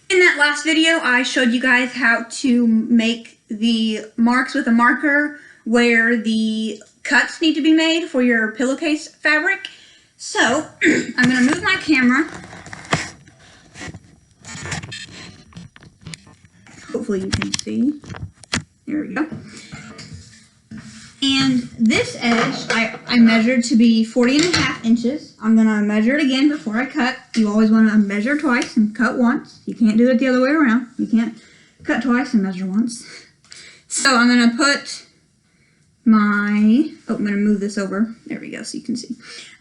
In that last video, I showed you guys how to make the marks with a marker where the cuts need to be made for your pillowcase fabric. So, I'm going to move my camera. Hopefully you can see. There we go. And this edge, I measured to be 40.5 inches. I'm going to measure it again before I cut. You always want to measure twice and cut once. You can't do it the other way around. You can't cut twice and measure once. So I'm going to put my, I'm going to move this over. There we go, so you can see.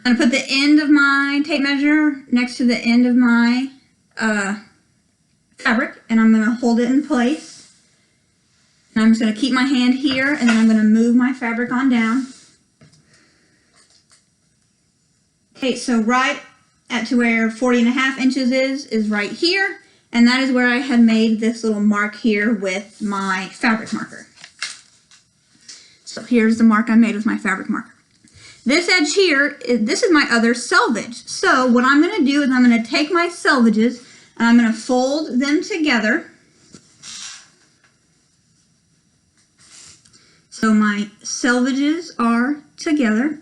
I'm going to put the end of my tape measure next to the end of my fabric, and I'm going to hold it in place. And I'm just going to keep my hand here, and then I'm going to move my fabric on down. Okay, so right at to where 40.5 inches is right here, and that is where I had made this little mark here with my fabric marker. So here's the mark I made with my fabric marker. This edge here, this is my other selvage. So what I'm going to do is I'm going to take my selvages, and I'm going to fold them together. So my selvages are together.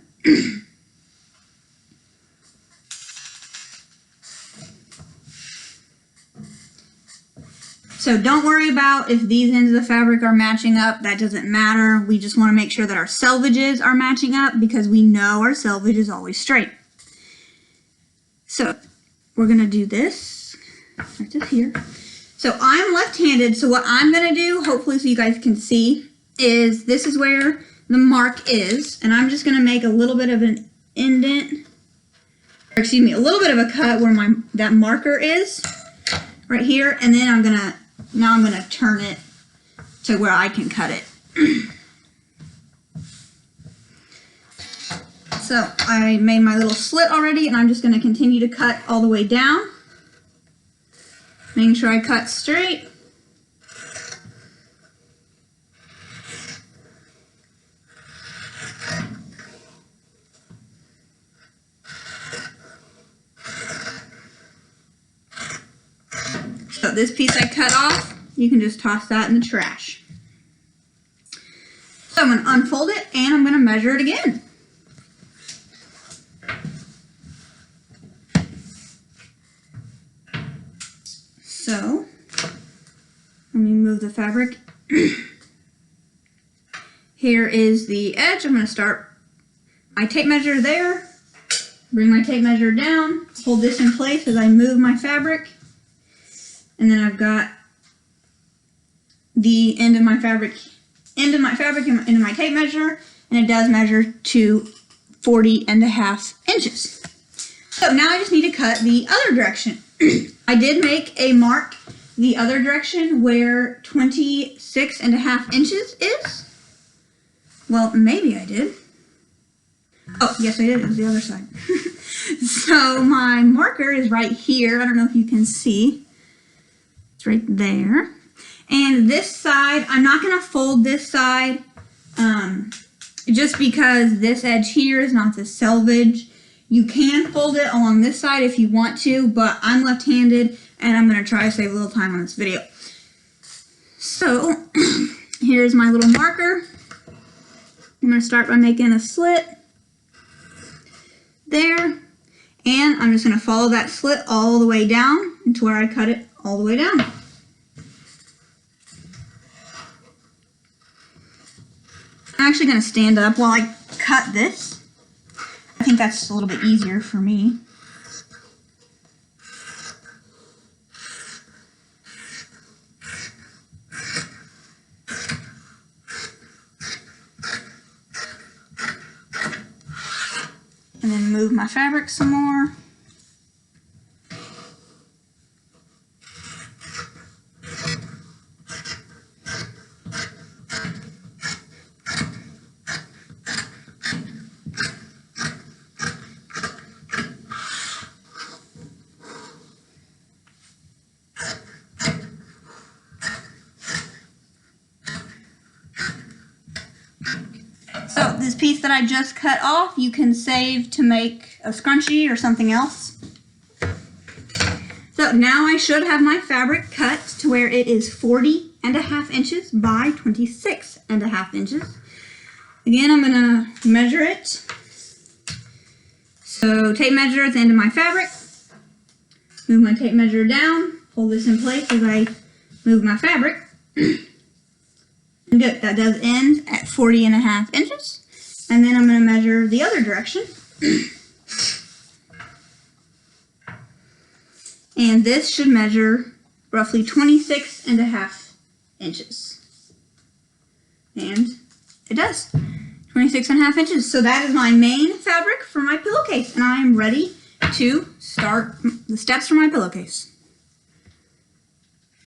So don't worry about if these ends of the fabric are matching up. That doesn't matter. We just want to make sure that our selvages are matching up because we know our selvage is always straight. So we're going to do this right to here. So I'm left-handed, so what I'm going to do, hopefully so you guys can see, is this is where the mark is, and I'm just going to make a little bit of an indent, or excuse me, a little bit of a cut where that marker is right here, and then I'm going to turn it to where I can cut it. So I made my little slit already, and I'm just going to continue to cut all the way down, making sure I cut straight. So this piece I cut off, you can just toss that in the trash. So I'm going to unfold it and I'm going to measure it again. So let me move the fabric. Here is the edge. I'm going to start my tape measure there, bring my tape measure down, hold this in place as I move my fabric. And then I've got the end of my fabric into my tape measure, and it does measure to 40.5 inches. So now I just need to cut the other direction. I did make a mark the other direction where 26.5 inches is. Well, maybe I did. Oh, yes I did, it was the other side. So my marker is right here. I don't know if you can see. Right there. And this side, I'm not going to fold this side just because this edge here is not the selvage. You can fold it along this side if you want to, but I'm left-handed and I'm going to try to save a little time on this video. So here's my little marker. I'm going to start by making a slit there, and I'm just going to follow that slit all the way down into where I cut it all the way down. I'm actually going to stand up while I cut this. I think that's a little bit easier for me. And then move my fabric some more. So this piece that I just cut off, you can save to make a scrunchie or something else. So So now I should have my fabric cut to where it is 40.5 inches by 26.5 inches. Again, I'm gonna measure it. So tape measure at the end of my fabric. Move my tape measure down. Hold this in place as I move my fabric. And good, that does end at 40.5 inches. And then I'm gonna measure the other direction. And this should measure roughly 26.5 inches. And it does. 26.5 inches. So that is my main fabric for my pillowcase. And I am ready to start the steps for my pillowcase.